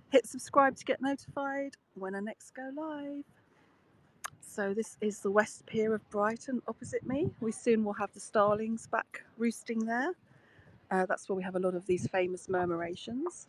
Hit subscribe to get notified when I next go live. So this is the West Pier of Brighton opposite me. We soon will have the starlings back roosting there. That's where we have a lot of these famous murmurations.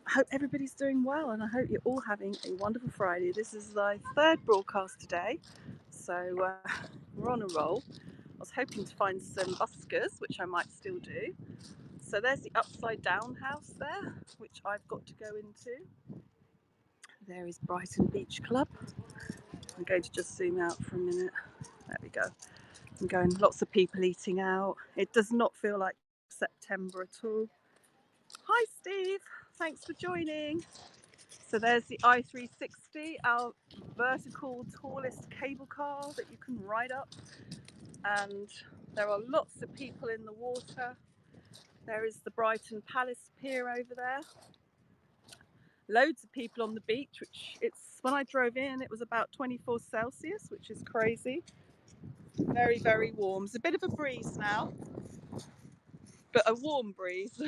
I hope everybody's doing well, and I hope you're all having a wonderful Friday. This is my third broadcast today, so we're on a roll. I was hoping to find some buskers, which I might still do. So there's the upside down house there, which I've got to go into. There is Brighton Beach Club. I'm going to just zoom out for a minute. There we go. I'm going, lots of people eating out. It does not feel like September at all. Hi Steve, thanks for joining. So there's the I-360, our vertical tallest cable car that you can ride up. And there are lots of people in the water. There is the Brighton Palace Pier over there. Loads of people on the beach, which when I drove in, it was about 24 Celsius, which is crazy. Very, very warm. It's a bit of a breeze now, but a warm breeze.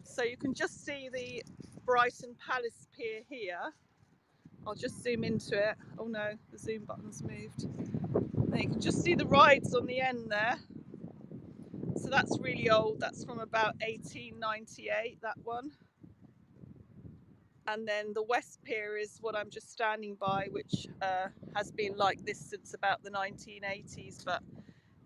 So you can just see the Brighton Palace Pier here. I'll just zoom into it. Oh no, the zoom button's moved. There you can just see the rides on the end there. So that's really old. That's from about 1898, that one. And then the West Pier is what I'm just standing by, which has been like this since about the 1980s, but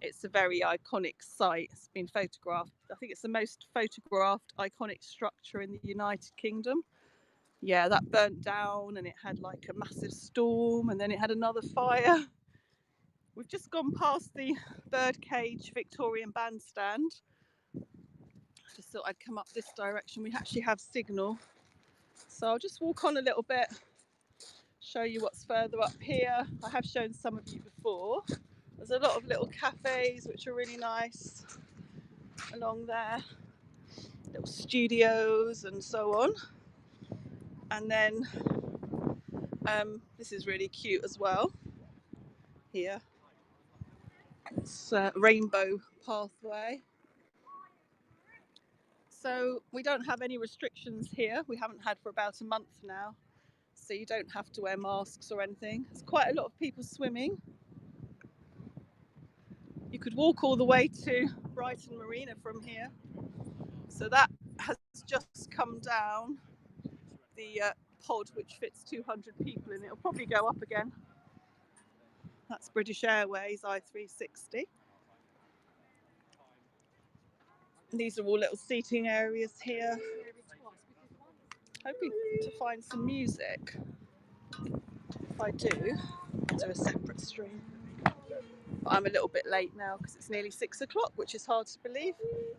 it's a very iconic site. It's been photographed. I think it's the most photographed iconic structure in the United Kingdom. Yeah, that burnt down and it had like a massive storm and then it had another fire. We've just gone past the birdcage Victorian bandstand. I just thought I'd come up this direction. We actually have signal. So I'll just walk on a little bit, show you what's further up here. I have shown some of you before. There's a lot of little cafes which are really nice along there, little studios and so on. And then this is really cute as well here. It's a rainbow pathway. So we don't have any restrictions here. We haven't had for about a month now. So you don't have to wear masks or anything. There's quite a lot of people swimming. You could walk all the way to Brighton Marina from here. So that has just come down, the pod which fits 200 people in it. It'll probably go up again. That's British Airways I-360. And these are all little seating areas here. Hoping to find some music. If I do, I'll do a separate stream. But I'm a little bit late now because it's nearly 6 o'clock, which is hard to believe.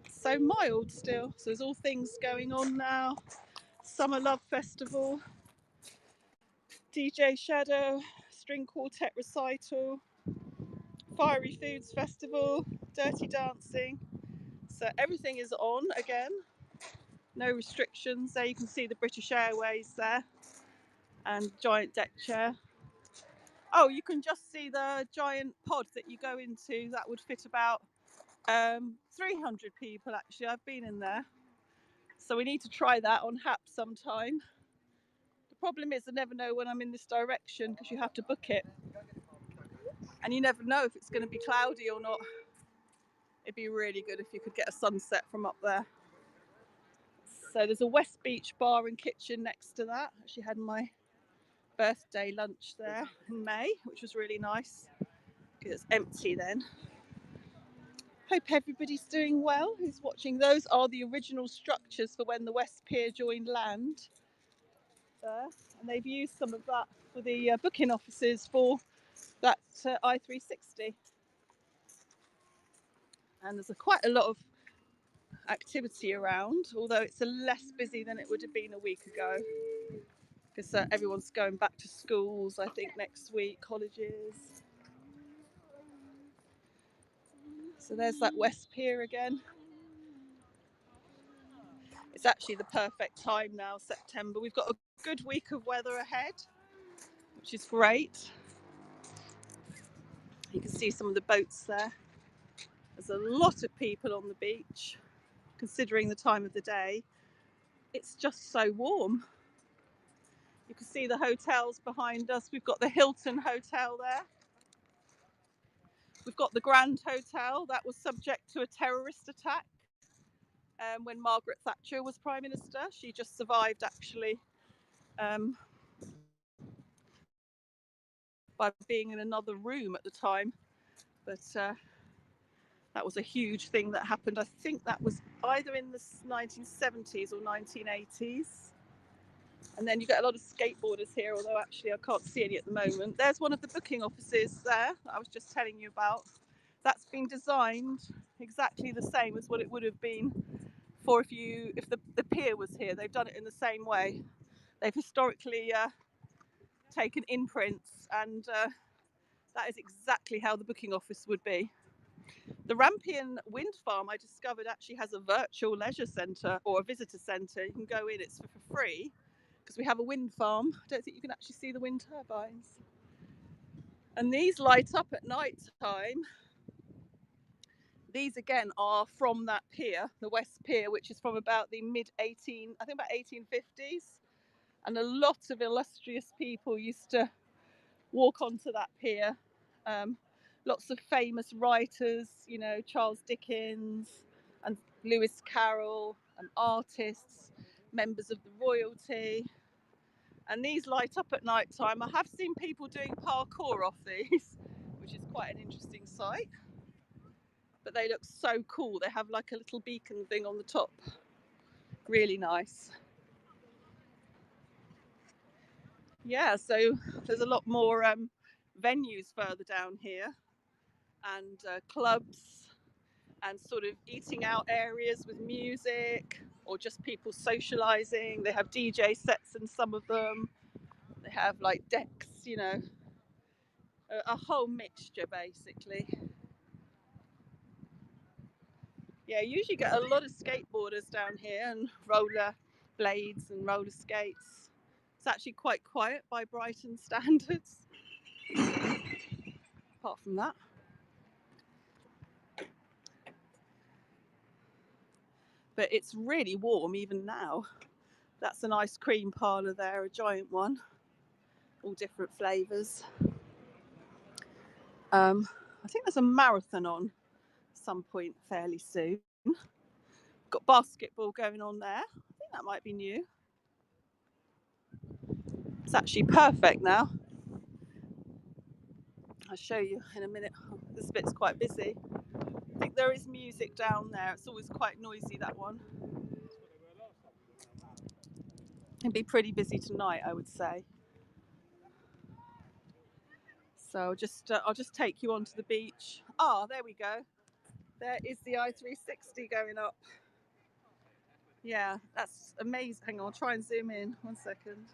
It's so mild still. So there's all things going on now. Summer Love Festival, DJ Shadow, String Quartet Recital, Fiery Foods Festival, Dirty Dancing. So everything is on again. No restrictions. There you can see the British Airways there and giant deck chair. Oh, you can just see the giant pod that you go into. That would fit about 300 people actually. I've been in there. So we need to try that on HAP sometime. The problem is I never know when I'm in this direction because you have to book it. And you never know if it's going to be cloudy or not. It'd be really good if you could get a sunset from up there. So there's a West Beach bar and kitchen next to that. I actually had my birthday lunch there in May, which was really nice because it's empty then. Hope everybody's doing well who's watching. Those are the original structures for when the West Pier joined land there, and they've used some of that for the booking offices for that I-360. And there's quite a lot of activity around, although it's less busy than it would have been a week ago because everyone's going back to schools, I think, next week, colleges. So there's that West Pier again. It's actually the perfect time now, September. We've got a good week of weather ahead, which is great. You can see some of the boats there. There's a lot of people on the beach, considering the time of the day. it's just so warm. You can see the hotels behind us. We've got the Hilton Hotel there. We've got the Grand Hotel that was subject to a terrorist attack when Margaret Thatcher was Prime Minister. She just survived, actually, by being in another room at the time. But that was a huge thing that happened. I think that was either in the 1970s or 1980s. And then you get a lot of skateboarders here, although actually I can't see any at the moment. There's one of the booking offices there that I was just telling you about. That's been designed exactly the same as what it would have been for if the pier was here. They've done it in the same way. They've historically taken imprints, and that is exactly how the booking office would be. The Rampion wind farm, I discovered, actually has a virtual leisure centre or a visitor centre. You can go in, it's for free, because we have a wind farm. I don't think you can actually see the wind turbines. And these light up at night time. These again are from that pier, the West Pier, which is from about the I think about 1850s. And a lot of illustrious people used to walk onto that pier. Lots of famous writers, you know, Charles Dickens and Lewis Carroll, and artists, members of the royalty. And these light up at night time. I have seen people doing parkour off these, which is quite an interesting sight. But they look so cool. They have like a little beacon thing on the top. Really nice. Yeah, so there's a lot more venues further down here, and clubs, and sort of eating out areas with music, or just people socializing. They have DJ sets in some of them. They have like decks, you know, a whole mixture basically. Yeah, you usually get a lot of skateboarders down here, and roller blades and roller skates. It's actually quite quiet by Brighton standards, apart from that. But it's really warm even now. That's an ice cream parlour there, a giant one, all different flavours. I think there's a marathon on some point fairly soon. Got basketball going on there. I think that might be new. It's actually perfect now. I'll show you in a minute. This bit's quite busy. I think there is music down there. It's always quite noisy, that one. It'll be pretty busy tonight, I would say. So I'll just take you onto the beach. Ah, there we go. There is the I-360 going up. Yeah, that's amazing. Hang on, I'll try and zoom in. 1 second.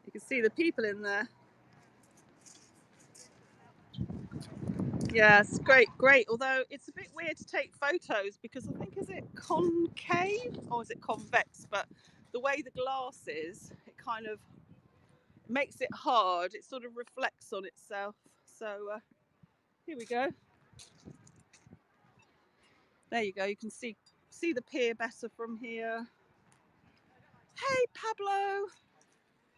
You can see the people in there. Yeah, it's great. Although it's a bit weird to take photos because I think, is it concave or is it convex? But the way the glass is, it kind of makes it hard. It sort of reflects on itself. So here we go. There you go. You can see the pier better from here. Hey, Pablo.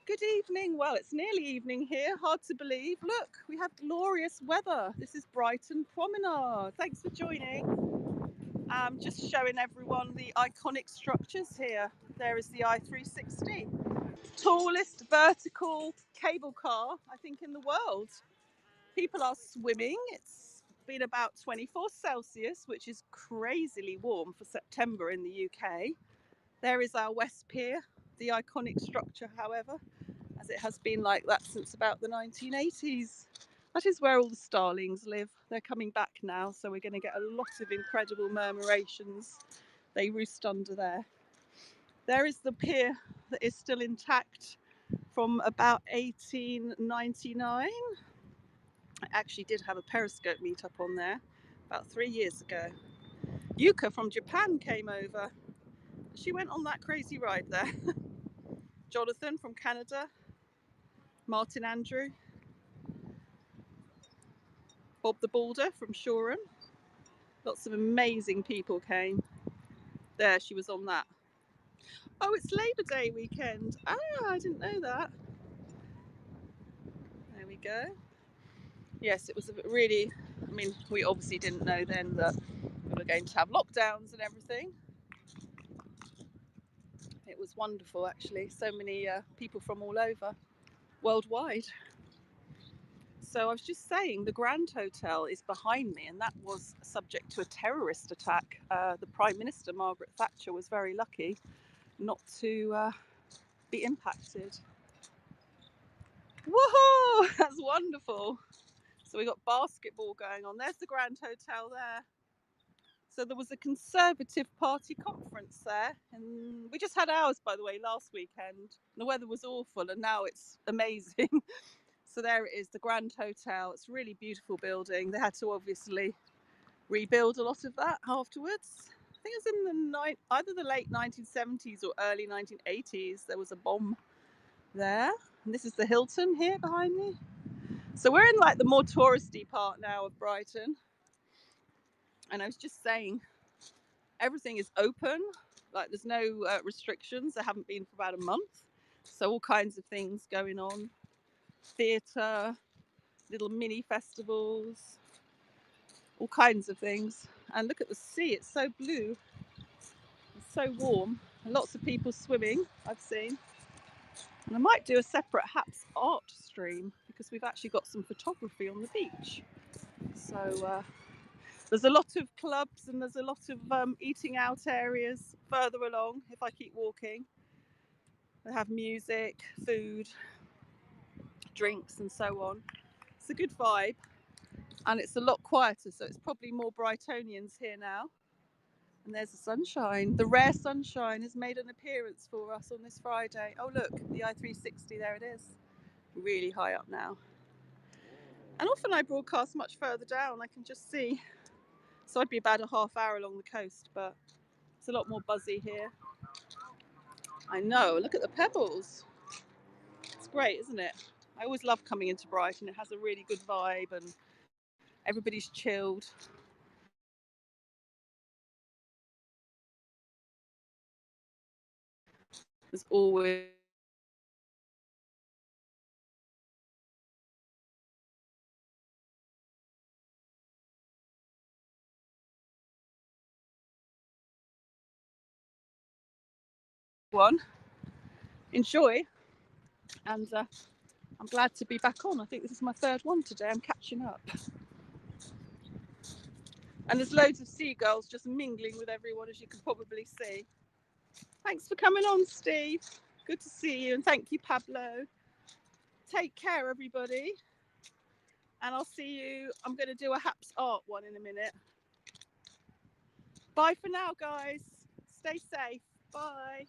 Good evening. Well, it's nearly evening here. Hard to believe. Look, we have glorious weather. This is Brighton Promenade. Thanks for joining. Just showing everyone the iconic structures here. There is the I-360. Tallest vertical cable car, I think, in the world. People are swimming. It's been about 24 Celsius, which is crazily warm for September in the UK. There is our West Pier, the iconic structure, however, as it has been like that since about the 1980s. That is where all the starlings live. They're coming back now, so we're going to get a lot of incredible murmurations. They roost under there. There is the pier that is still intact from about 1899. I actually did have a Periscope meetup on there about 3 years ago. Yuka from Japan came over. She went on that crazy ride there. Jonathan from Canada, Martin Andrew, Bob the Boulder from Shoreham. Lots of amazing people came. There, she was on that. Oh, it's Labour Day weekend. Ah, I didn't know that. There we go. Yes, it was a really, I mean, we obviously didn't know then that we were going to have lockdowns and everything. It was wonderful, actually. So many people from all over, worldwide. So I was just saying, the Grand Hotel is behind me, and that was subject to a terrorist attack. The Prime Minister, Margaret Thatcher, was very lucky not to be impacted. Woohoo! That's wonderful. So we got basketball going on. There's the Grand Hotel there. So there was a Conservative Party conference there, and we just had ours, by the way, last weekend. The weather was awful, and now it's amazing. So there it is, the Grand Hotel. It's a really beautiful building. They had to obviously rebuild a lot of that afterwards. I think it was in either the late 1970s or early 1980s. There was a bomb there. And this is the Hilton here behind me. So we're in like the more touristy part now of Brighton. And I was just saying, everything is open. Like there's no restrictions. There haven't been for about a month. So all kinds of things going on. Theatre, little mini festivals, all kinds of things. And look at the sea, it's so blue, it's so warm, and lots of people swimming, I've seen. And I might do a separate Haps art stream because we've actually got some photography on the beach. So there's a lot of clubs and there's a lot of eating out areas further along if I keep walking. They have music, food, drinks and so on. It's a good vibe. And it's a lot quieter, so it's probably more Brightonians here now. And there's the sunshine. The rare sunshine has made an appearance for us on this Friday. Oh look, the I-360, there it is. Really high up now. And often I broadcast much further down, I can just see. So I'd be about a half hour along the coast, but it's a lot more buzzy here. I know, look at the pebbles. It's great, isn't it? I always love coming into Brighton. It has a really good vibe and everybody's chilled. There's always one. Enjoy. And I'm glad to be back on. I think this is my third one today. I'm catching up. And there's loads of seagulls just mingling with everyone, as you can probably see. Thanks for coming on, Steve. Good to see you. And thank you, Pablo. Take care, everybody. And I'll see you. I'm going to do a Haps art one in a minute. Bye for now, guys. Stay safe. Bye.